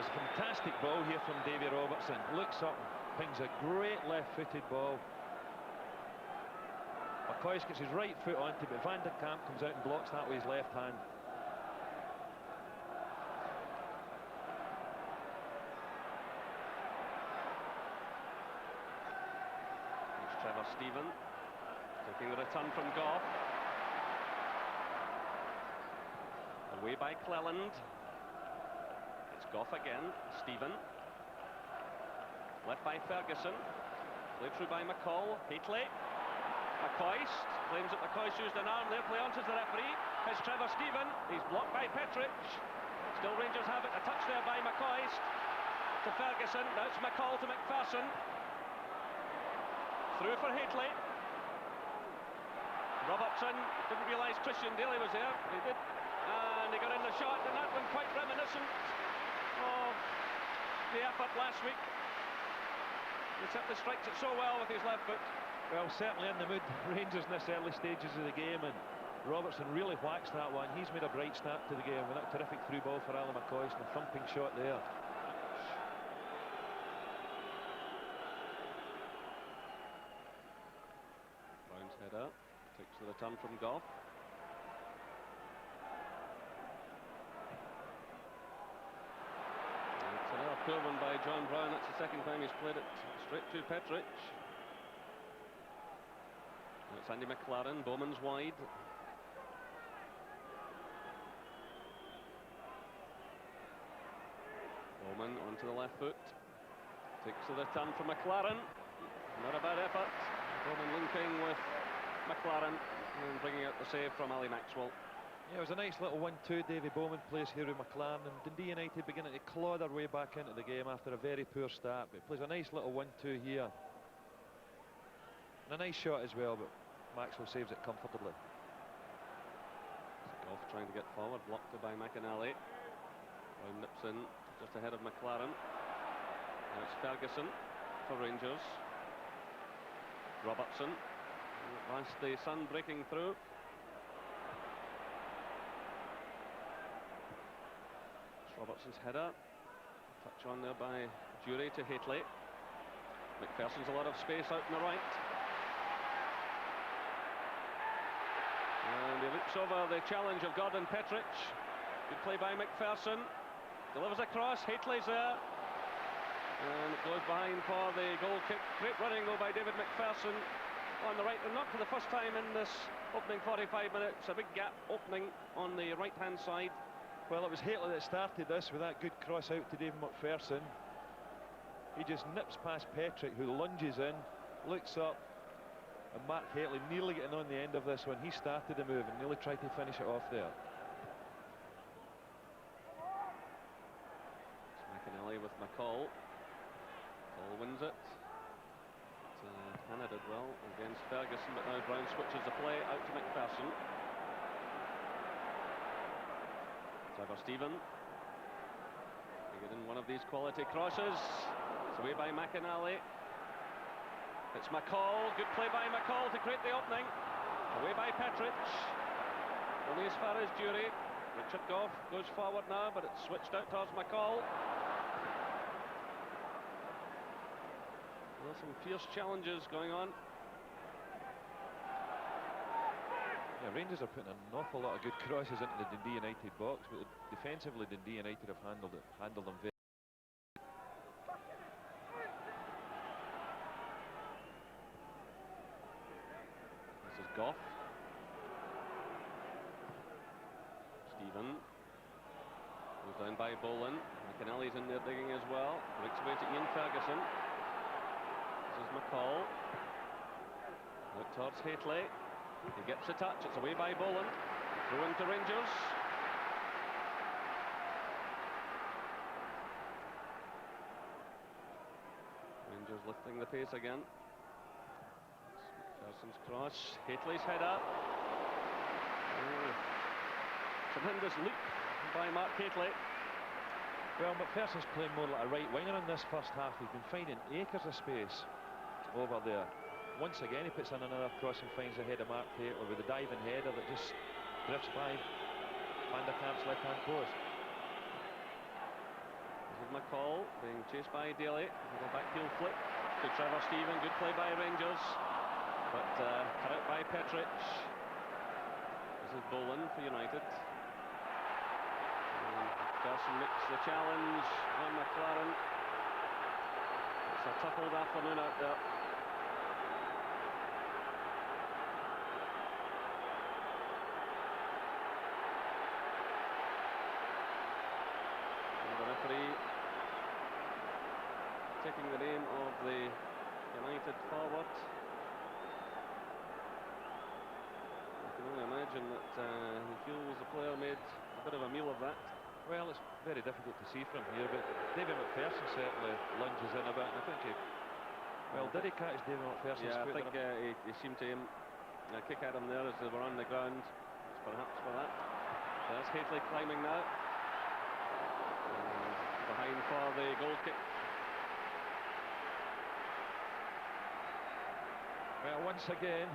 It's a fantastic ball here from Davy Robertson. Looks up and pings a great left-footed ball. McCoist gets his right foot onto it, but Van der Kamp comes out and blocks that with his left hand. It's Trevor Stephen taking the return from Goff. Away by Cleland. It's Goff again. Stephen. Left by Ferguson. Played through by McCall. Haitley. McCoist claims that McCoist used an arm there. Play on to the referee. It's Trevor Stephen. He's blocked by Petrich. Still Rangers have it. A touch there by McCoist to Ferguson. Now it's McCall to McPherson. Through for Haitley. Robertson didn't realise Christian Daly was there. He did. And he got in the shot, and that one quite reminiscent of the effort last week. He simply strikes it so well with his left foot. Well, certainly in the mood, Rangers in this early stages of the game, and Robertson really whacks that one. He's made a bright start to the game with that terrific through ball for Alan McCoist and a thumping shot there. Brown's header takes the return from Goff. It's another poor one by John Brown. That's the second time he's played it straight to Petrich. It's Andy McLaren. Bowman's wide. Bowman onto the left foot. Takes the return from McLaren. Not a bad effort. Bowman linking with McLaren and bringing out the save from Ali Maxwell. Yeah, it was a nice little 1-2 Davy Bowman plays here with McLaren, and Dundee United beginning to claw their way back into the game after a very poor start. But he plays a nice little 1-2 here. And a nice shot as well, but Maxwell saves it comfortably. Goff trying to get forward, blocked by McInally. Brown nips in just ahead of McLaren. Now it's Ferguson for Rangers. Robertson. That's the sun breaking through. It's Robertson's header. Touch on there by Jury to Haitley. McPherson's a lot of space out on the right. And he looks over the challenge of Gordon Petrich. Good play by McPherson. Delivers a cross. Haitley's there. And it goes behind for the goal kick. Great running though by David McPherson on the right. And not for the first time in this opening 45 minutes. A big gap opening on the right-hand side. Well, it was Haitley that started this with that good cross out to David McPherson. He just nips past Petrich, who lunges in, looks up. And Mark Haitley nearly getting on the end of this one. He started the move and nearly tried to finish it off there. It's McInally with McCall. McCall wins it. Hannah did well against Ferguson, but now Brown switches the play out to McPherson. Trevor Stephen. They get in one of these quality crosses. It's away by McInally. It's McCall, good play by McCall to create the opening. Away by Petrich. Only as far as Jury. Richard Goff goes forward now, but it's switched out towards McCall. Well, some fierce challenges going on. Yeah, Rangers are putting an awful lot of good crosses into the Dundee United box, but defensively Dundee United have handled them very. Goff. Stephen. Goes down by Boland. McInally's in there digging as well. Breaks away to Ian Ferguson. This is McCall. Out towards Haitley. He gets a touch. It's away by Boland. Through into Rangers. Rangers lifting the pace again. McPherson's cross, Haitley's header. Tremendous leap by Mark Haitley. Well, McPherson's playing more like a right winger in this first half. He's been finding acres of space over there. Once again, he puts in another cross and finds the head of Mark Haitley with a diving header that just drifts by Van der Kamp's left-hand post. He's McCall being chased by Daly. Little back heel flick to Trevor Stephen. Good play by Rangers, but cut out by Petric. This is Boland for United. Carson makes the challenge on McLaren. It's a tough old afternoon out there. And the referee taking the name of the United forward. I can only imagine that he feels the player made a bit of a meal of that. Well, it's very difficult to see from here, but David McPherson certainly lunges in a bit, and I think he... Well, did he catch David McPherson's foot? Yeah, I think he seemed to aim a kick at him there as they were on the ground. It's perhaps for that. There's Hateley climbing now. Behind for the goal kick. Well, once again,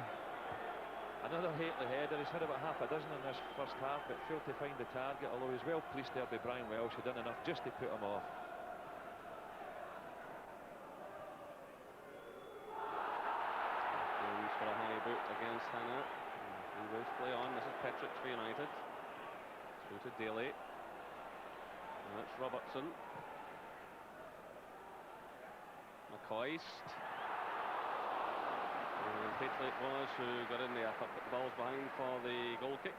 another Hateley header. He's had about half a dozen in this first half, but failed to find the target, although he's well pleased there by Brian Welsh. He done enough just to put him off. Goes for a high boot against Hannah. He will play on. This is Petric for United. Through to Daly. And that's Robertson. McCoist. Hateley it was who got in there, put the balls behind for the goal kick.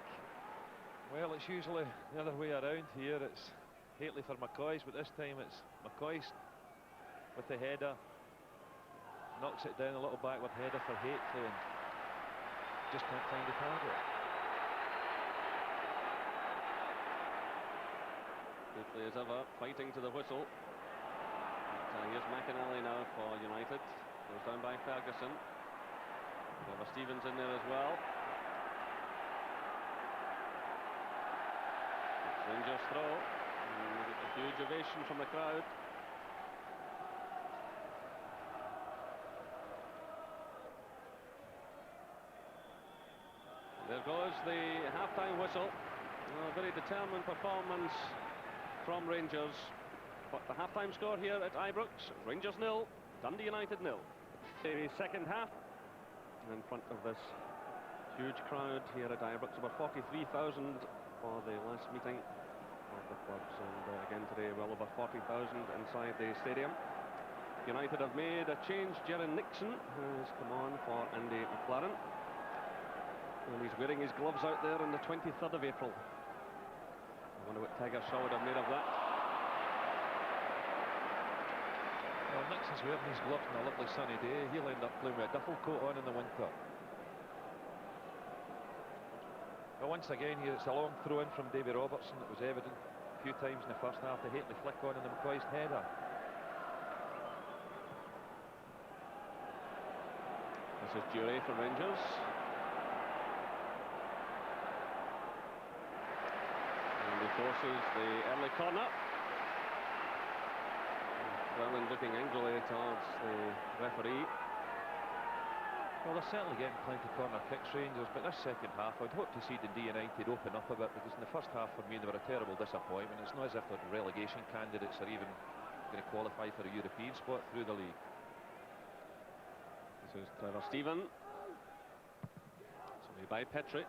Well, it's usually the other way around here. It's Hateley for McCoist, but this time it's McCoist with the header. Knocks it down a little backward header for Hateley and just can't find the target. Hateley as ever, fighting to the whistle. But, here's McInally now for United. Goes down by Ferguson. Trevor Stevens in there as well. It's Rangers throw. And we get a huge ovation from the crowd. And there goes the half-time whistle. A very determined performance from Rangers. But the half-time score here at Ibrox, Rangers 0, Dundee United 0. The second half. In front of this huge crowd here at Ibrox, about 43,000 for the last meeting of the clubs, and again today well over 40,000 inside the stadium. United have made a change. Jaron Nixon has come on for Andy McLaren, and he's wearing his gloves out there on the 23rd of April. I wonder what Tiger Shaw would have made of that. Well, Nixon's wearing his gloves on a lovely sunny day. He'll end up playing with a duffel coat on in the winter. Well, once again here it's a long throw in from Davy Robertson. That was evident a few times in the first half. The Hateley flick on in the McCoist header. This is Duray for Rangers. And he forces the early corner. Well, looking angrily towards the referee. Well, they're certainly getting plenty of corner kicks, Rangers, but this second half I'd hope to see Dundee United open up a bit, because in the first half for me they were a terrible disappointment. It's not as if they're relegation candidates or even going to qualify for a European spot through the league. This is Trevor Stephen. Sorry by Petric.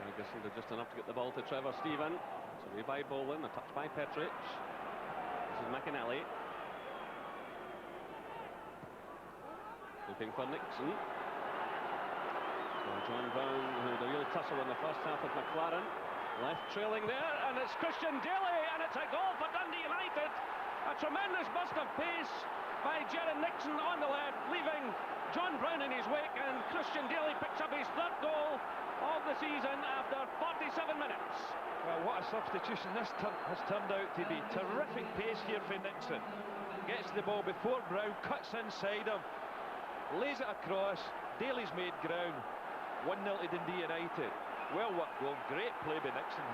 Ferguson did just enough to get the ball to Trevor Stephen. Sorry by Boland, a touch by Petric. This is McInally. Looking for Nixon. So John Brown, who had a real tussle in the first half with McLaren. Left trailing there, and it's Christian Daly, and it's a goal for Dundee United. A tremendous burst of pace by Jaron Nixon on the left, leaving John Brown in his wake, and Christian Daly picks up his third goal of the season after 47 minutes. Well, what a substitution this has turned out to be. Terrific pace here for Nixon. Gets the ball before Brown, cuts inside him, lays it across. Daly's made ground. 1-0 to Dundee United. Well worked goal, great play by Nixon.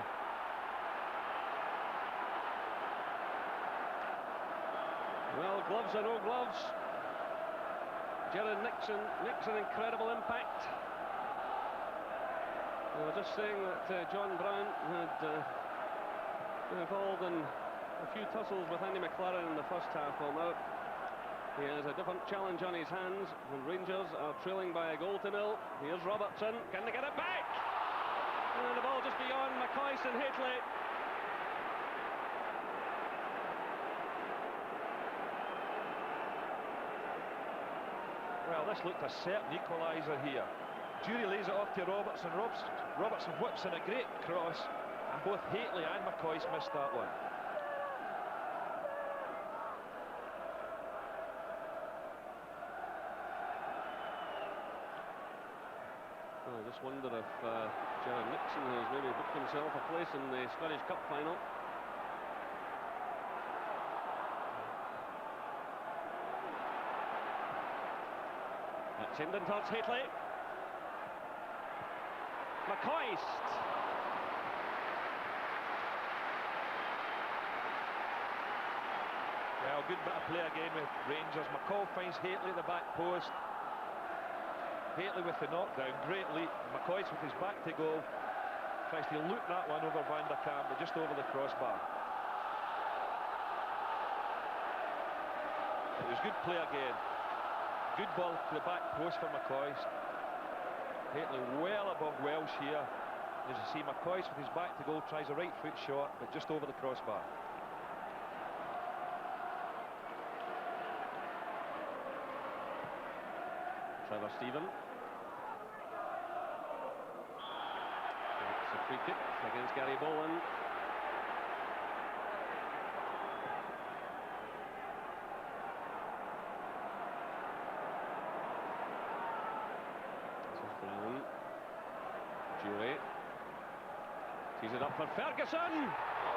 Well, gloves or no gloves, Jaron Nixon makes an incredible impact. We were just saying that John Brown had involved in a few tussles with Andy McLaren in the first half. Well, now he has a different challenge on his hands, and Rangers are trailing by a goal to nil. Here's Robertson. Can they get it back? And the ball just beyond McCoist and Hitley. Well, this looked a certain equaliser here. Jury lays it off to Robertson. Robertson whips in a great cross, and both Haitley and McCoist missed that one. Well, I just wonder if Jared Nixon has maybe booked himself a place in the Scottish Cup final. That's Hendon towards Haitley. McCoist. Well, good bit of play again with Rangers. McCall finds Haitley at the back post. Haitley with the knockdown, great leap. McCoist with his back to goal tries to loop that one over Van der Kamp, but just over the crossbar. It was good play again. Good ball to the back post for McCoist. Haitley well above Welsh here. As you see, McCoist with his back to goal tries a right foot shot, but just over the crossbar. Trevor Stephen. It's a free kick against Gary Boland. This is Brown. Jury. Tees it up for Ferguson.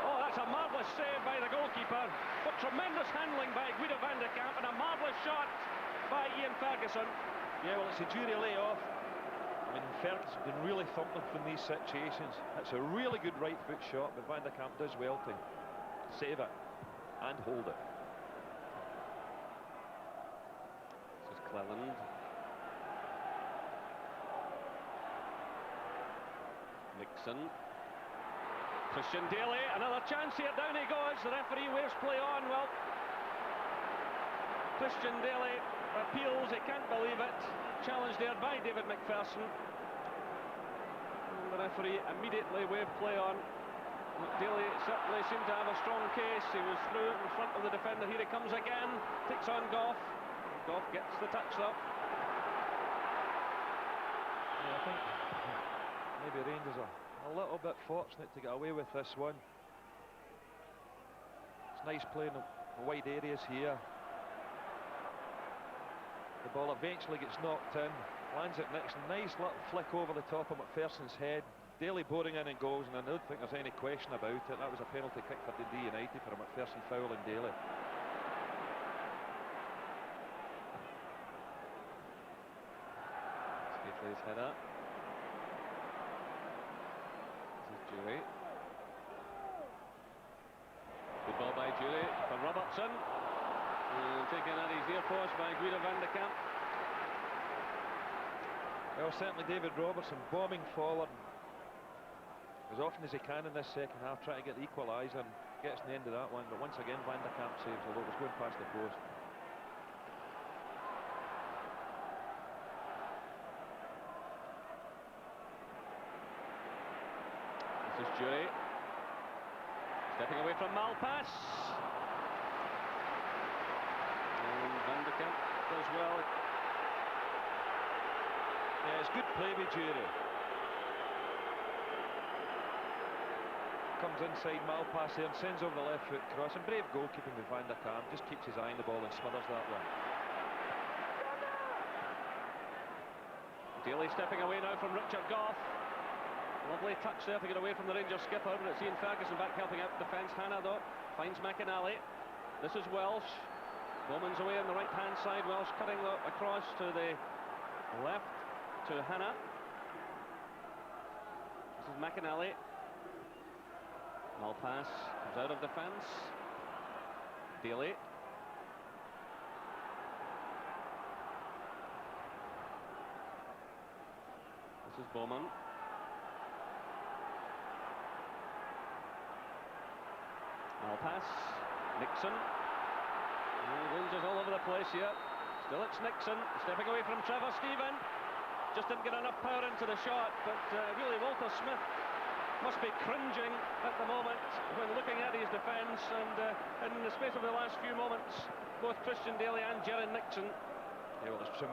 Oh, that's a marvellous save by the goalkeeper. But tremendous handling by Guido van der Kamp, and a marvellous shot by Ian Ferguson. Yeah, well, it's a Jury layoff. I mean, Ferg's been really thumping from these situations. It's a really good right foot shot, but Van der Kamp does well to save it and hold it. This is Cleland. Nixon. Christian Daly, another chance here, down he goes. The referee waves play on. Well, Christian Daly appeals, he can't believe it. Challenge there by David McPherson. And the referee immediately waved play on. Daly certainly seemed to have a strong case. He was through in front of the defender. Here he comes again. Takes on Goff. Goff gets the touch up. Yeah, I think maybe Rangers are a little bit fortunate to get away with this one. It's nice playing the wide areas here. The ball eventually gets knocked in, lands at Nixon. Nice little flick over the top of McPherson's head. Daly boring in and goals, and I don't think there's any question about it. That was a penalty kick for Dundee United for a McPherson foul in Daly. Haitley's header. This is Jury. Good ball by Jury for Robertson. And taken at his near post by Guido van der Kamp. Well, certainly David Robertson bombing forward as often as he can in this second half, trying to get the equaliser, and gets in the end of that one. But once again, Van der Kamp saves, although it was going past the post. This is Jury. Stepping away from Malpass. And Van der Kamp does well. Yeah, it's good play with Jury. Comes inside Malpass here and sends over the left foot cross. And brave goalkeeping with Van der Kamp. Just keeps his eye on the ball and smothers that one. Daly stepping away now from Richard Goff. Lovely touch there to get away from the Rangers skipper, but it's Ian Ferguson back helping out defence. Hannah though finds McInally. This is Welsh. Bowman's away on the right hand side. Welsh cutting across to the left to Hannah. This is McInally. Malpass comes out of defence. Daly. This is Bowman. Malpass, Nixon. Rangers all over the place here. Still it's Nixon, stepping away from Trevor Stephen. Just didn't get enough power into the shot, but really Walter Smith must be cringing at the moment when looking at his defence, and in the space of the last few moments, both Christian Daly and Gerard Nixon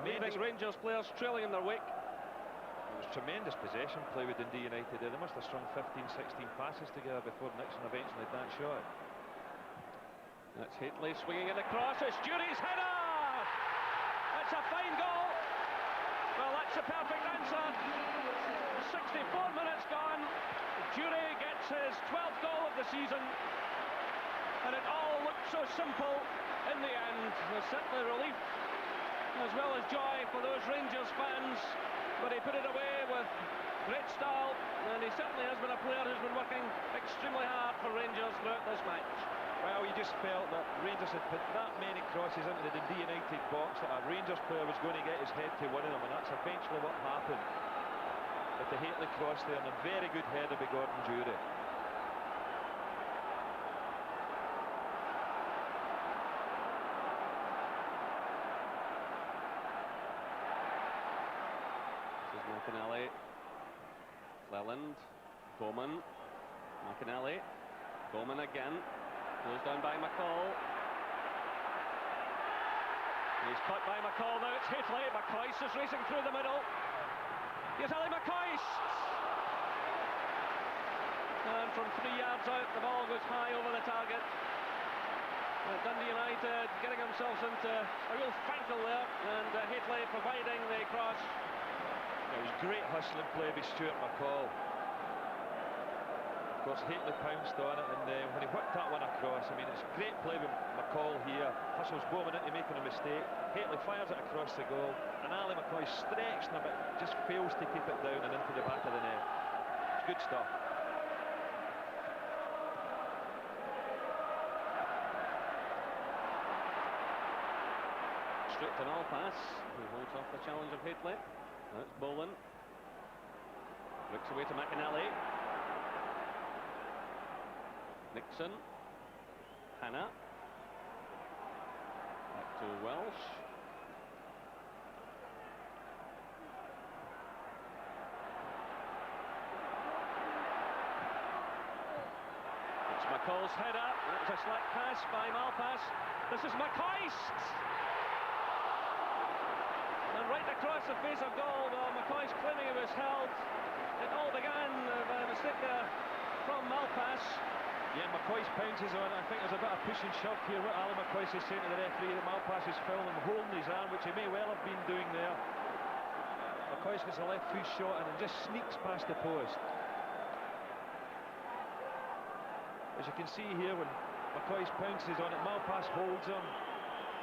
leaving Rangers players trailing in their wake. It was tremendous possession play with Dundee United there. They must have strung 15-16 passes together before Nixon eventually had that shot. That's Haitley swinging it across. It's Jury's header! It's a fine goal. Well, that's the perfect answer. 64 minutes gone. Jury gets his 12th goal of the season, and it all looked so simple in the end. There's certainly relief as well as joy for those Rangers fans, but he put it away with great style, and he certainly has been a player who's been working extremely hard for Rangers throughout this match. Well, you just felt that Rangers had put that many crosses into the Dundee United box that a Rangers player was going to get his head to one of them, and that's eventually what happened with the Haitley cross there, and a very good header by Gordon Jury. This is McInally, Cleland, Bowman, McInally, Bowman again, goes down by McCall. He's caught by McCall, now it's Haitley. McCoist is racing through the middle. Here's Ali McCoist! And from 3 yards out, the ball goes high over the target. Dundee United getting themselves into a real finkle there, and Haitley providing the cross. It was great hustling play by Stuart McCall. Of course, Haitley pounced on it, and when he whipped that one across, I mean, it's great play with McCall here. Hustles Bowman into making a mistake. Haitley fires it across the goal, and Ali McCoy stretched a bit, just fails to keep it down and into the back of the net. It's good stuff. Straight to Malpass, who holds off the challenge of Haitley. Now it's Boland. Looks away to McInally. Nixon. Hannah. Back to Welsh. It's McCall's header. It's a slack pass by Malpass. This is McCoist! And right across the face of goal, well, McCoist claiming it was held. It all began by a mistake there from Malpass. Yeah, McCoist pounces on it. I think there's a bit of push and shove here. What Ali McCoist is saying to the referee, that Malpass is filming, holding his arm, which he may well have been doing there. McCoist gets a left foot shot and just sneaks past the post. As you can see here, when McCoist pounces on it, Malpass holds him,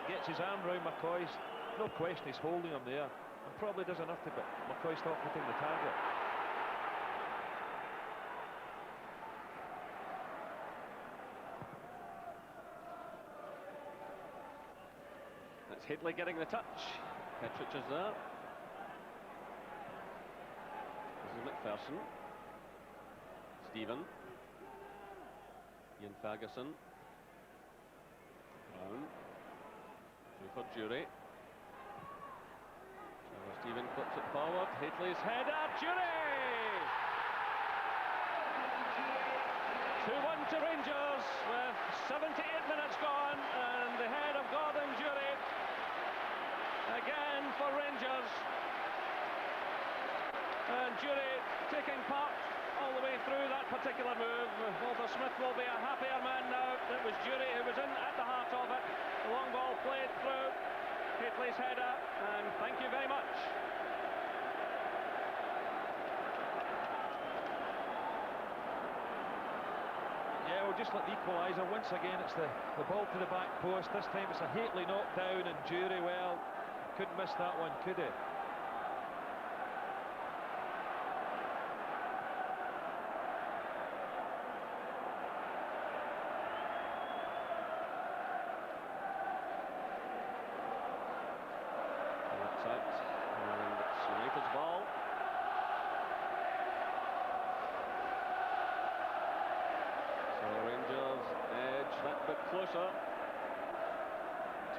gets his arm round McCoist. No question he's holding him there, and probably does enough to put McCoist off hitting the target. That's Haitley getting the touch. Petrich is there. This is McPherson. Stephen. Ian Ferguson. Brown. Through for Jury. Stephen clips it forward. Haitley's header. Jury! 2-1 to Rangers with 78 minutes gone, and the head of Gordon Jury again for Rangers. And Jury taking part all the way through that particular move. Walter Smith will be a happier man now. It was Jury who was in at the heart of it. The long ball played through. Haitley's header, and thank you very much. Yeah, well, just like the equaliser, once again it's the ball to the back post. This time it's a Haitley knocked down, and Jury, well, couldn't miss that one, could he? closer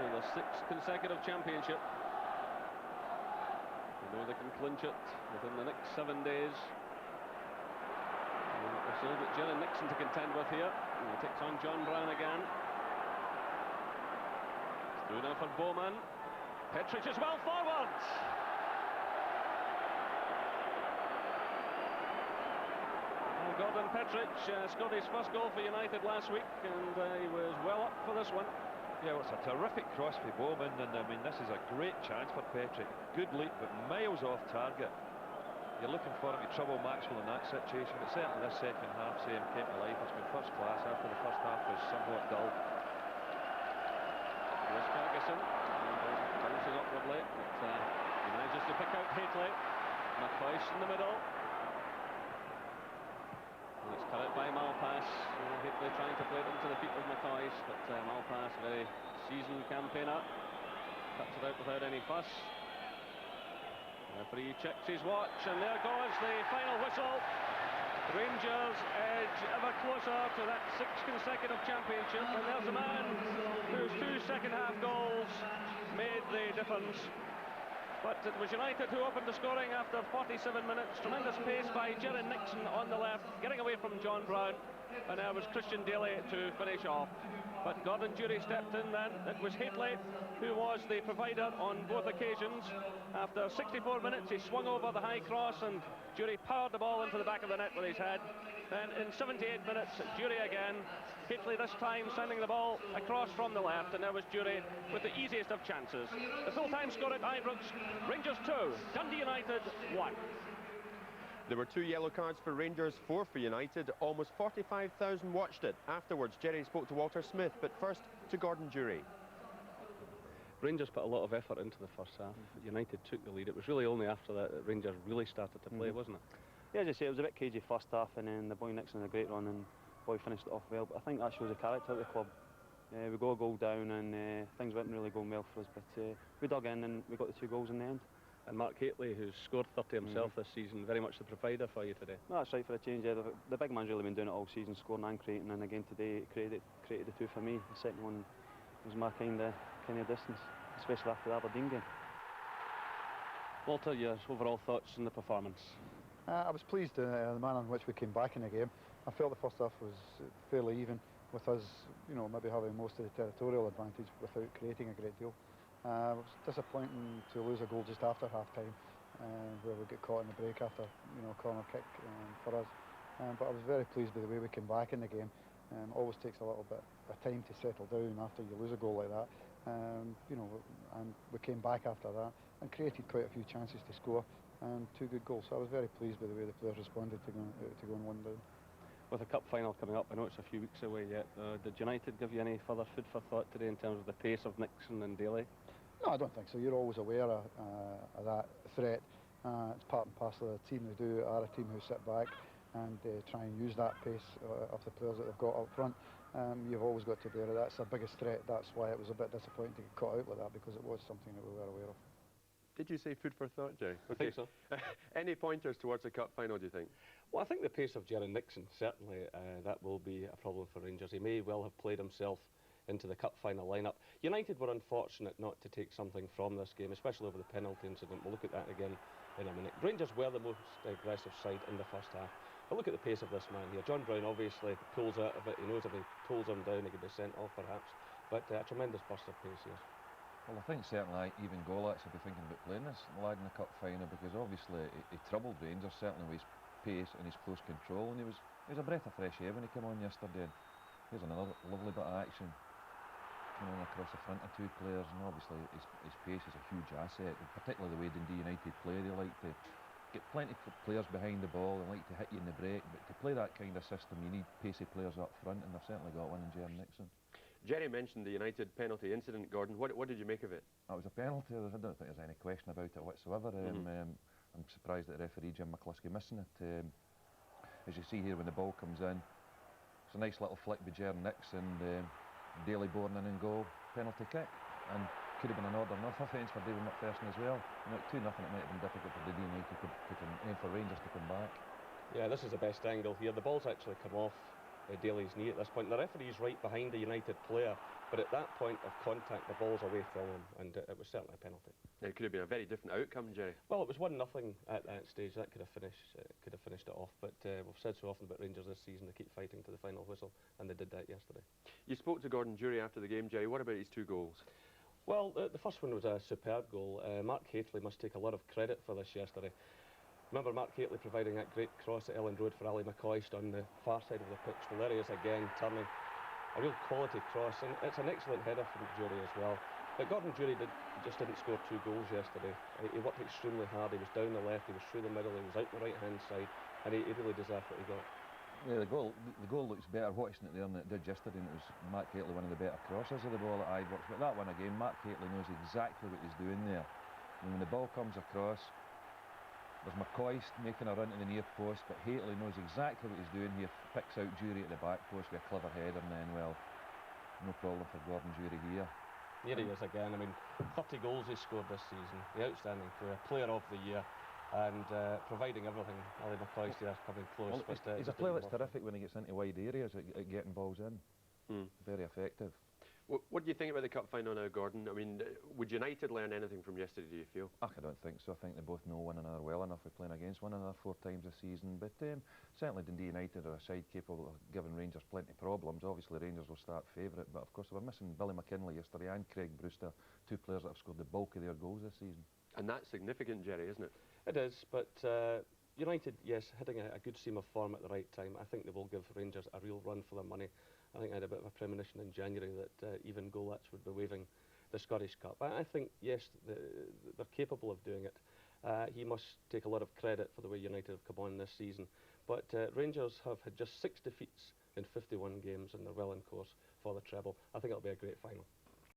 to the 6th consecutive championship. They know they can clinch it within the next 7 days. They've still got Jerry Nixon to contend with here. And he takes on John Brown again. It's through now for Bowman. Petric is well forward. Well, Gordon Petric scored his first goal for United last week, and he was well up for this one. Yeah, well, it's a terrific cross for Bowman, and I mean, this is a great chance for Petric. Good leap, but miles off target. You're looking for him to trouble Maxwell in that situation, but certainly this second half, came to life. It's been first class after the first half was somewhat dull. Here's Ferguson, bounces upwardly, but he manages to pick out Hateley. McCoy's in the middle. And it's cut out by Malpass. Hateley trying to play it into the feet of McCoy's, but Malpass, very seasoned campaigner, cuts it out without any fuss. The referee checks his watch, and there goes the final whistle. Rangers edge ever closer to that 6th consecutive championship, and there's a man whose 2 second-half goals made the difference. But it was United who opened the scoring after 47 minutes. Tremendous pace by Jerry Nixon on the left, getting away from John Brown, and there was Christian Daly to finish off. But Gordon Durie stepped in then. It was Hateley who was the provider on both occasions. After 64 minutes, he swung over the high cross, and Durie powered the ball into the back of the net with his head. Then in 78 minutes, Durie again. Hateley this time sending the ball across from the left, and there was Durie with the easiest of chances. The full-time score at Ibrox, Rangers 2, Dundee United 1. There were 2 yellow cards for Rangers, 4 for United. Almost 45,000 watched it. Afterwards, Jerry spoke to Walter Smith, but first to Gordon Durie. Rangers put a lot of effort into the first half. United took the lead. It was really only after that that Rangers really started to play, wasn't it? Yeah, as I say, it was a bit cagey first half, and then the boy Nixon had a great run, and boy finished it off well. But I think that shows the character of the club. We got a goal down, and things weren't really going well for us, but we dug in and we got the 2 goals in the end. And Mark Hateley, who's scored 30 himself this season, very much the provider for you today. No, that's right, for a change. Yeah, the big man's really been doing it all season, scoring and creating, and again today created the 2 for me. The second one was my kind of distance, especially after the Aberdeen game. Walter, your overall thoughts on the performance? I was pleased the manner in which we came back in the game. I felt the first half was fairly even, with us, maybe having most of the territorial advantage without creating a great deal. It was disappointing to lose a goal just after half-time, where we got caught in the break after, corner kick for us. But I was very pleased with the way we came back in the game. Always takes a little bit of time to settle down after you lose a goal like that. And we came back after that and created quite a few chances to score, and 2 good goals. So I was very pleased with the way the players responded to going 1 down. With the cup final coming up, I know it's a few weeks away yet. Did United give you any further food for thought today in terms of the pace of Nixon and Daly? No, I don't think so. You're always aware of that threat. It's part and parcel of the team. They are a team who sit back and try and use that pace of the players that they've got up front. You've always got to bear it. That's their biggest threat. That's why it was a bit disappointing to get caught out like that, because it was something that we were aware of. Did you say food for thought, Jerry? I think so. Any pointers towards the cup final, do you think? Well, I think the pace of Jerry Nixon, certainly that will be a problem for Rangers. He may well have played himself into the cup final lineup. United were unfortunate not to take something from this game, especially over the penalty incident. We'll look at that again in a minute. Rangers were the most aggressive side in the first half. But look at the pace of this man here. John Brown obviously pulls out of it. He knows if he pulls him down, he could be sent off perhaps. But a tremendous burst of pace here. Well, I think certainly even Golax will be thinking about playing this lad in the cup final, because obviously he troubled Rangers, certainly with his pace and his close control, and he was a breath of fresh air when he came on yesterday. Here's another lovely bit of action coming on across the front of 2 players, and obviously his pace is a huge asset, and particularly the way Dundee United play. They like to get plenty of players behind the ball and like to hit you in the break, but to play that kind of system you need pacey players up front, and they've certainly got one in Jerry Nixon. Jerry mentioned the United penalty incident, Gordon. What did you make of it? That was a penalty. I don't think there's any question about it whatsoever. I'm surprised that the referee, Jim McCluskey, missing it. As you see here, when the ball comes in, it's a nice little flick by Jerry Nixon, Daly born in and goal, penalty kick, and could have been an order enough offence for David McPherson as well. 2-0, it might have been difficult for Dundee United for Rangers to come back. Yeah, this is the best angle here. The ball's actually come off Daly's knee at this point. The referee's right behind the United player, but at that point of contact, the ball's away from him, and it was certainly a penalty. It could have been a very different outcome, Jerry. Well, it was 1-0 at that stage. That could have finished it off. But we've said so often about Rangers this season, they keep fighting to the final whistle, and they did that yesterday. You spoke to Gordon Durie after the game, Jerry. What about his 2 goals? Well, the first one was a superb goal. Mark Hateley must take a lot of credit for this yesterday. Remember Mark Hateley providing that great cross at Ellen Road for Ali McCoist on the far side of the pitch. Well, there he is again, turning. A real quality cross, and it's an excellent header from Durie as well. But Gordon Durie just didn't score 2 goals yesterday. He worked extremely hard. He was down the left, he was through the middle, he was out the right-hand side, and he really deserved what he got. Yeah, the goal looks better watching it there than it did yesterday, and it was Mark Hateley one of the better crosses of the ball at Ibrox. But that one again, Mark Hateley knows exactly what he's doing there. And when the ball comes across, there's McCoist making a run to the near post, but Hateley knows exactly what he's doing here, picks out Durie at the back post with a clever header, and then, well, no problem for Gordon Durie here. Here he is again. I mean, 30 goals he scored this season, the outstanding player of the year, and providing everything. Ali McCoist there coming close. Well, but, he's a player that's terrific when he gets into wide areas at getting balls in. Very effective. What do you think about the cup final now, Gordon? I mean, would United learn anything from yesterday, do you feel? I don't think so. I think they both know one another well enough. We're playing against one another 4 times this season. But certainly Dundee United are a side capable of giving Rangers plenty of problems. Obviously Rangers will start favourite, but of course they were missing Billy McKinlay yesterday and Craig Brewster, 2 players that have scored the bulk of their goals this season. And that's significant, Jerry, isn't it? It is, but United, yes, hitting a good seam of form at the right time. I think they will give Rangers a real run for their money. I think I had a bit of a premonition in January that even goallets would be waving the Scottish Cup. I think, yes, they're capable of doing it. He must take a lot of credit for the way United have come on this season. But Rangers have had just 6 defeats in 51 games, and they're well in course for the treble. I think it'll be a great final.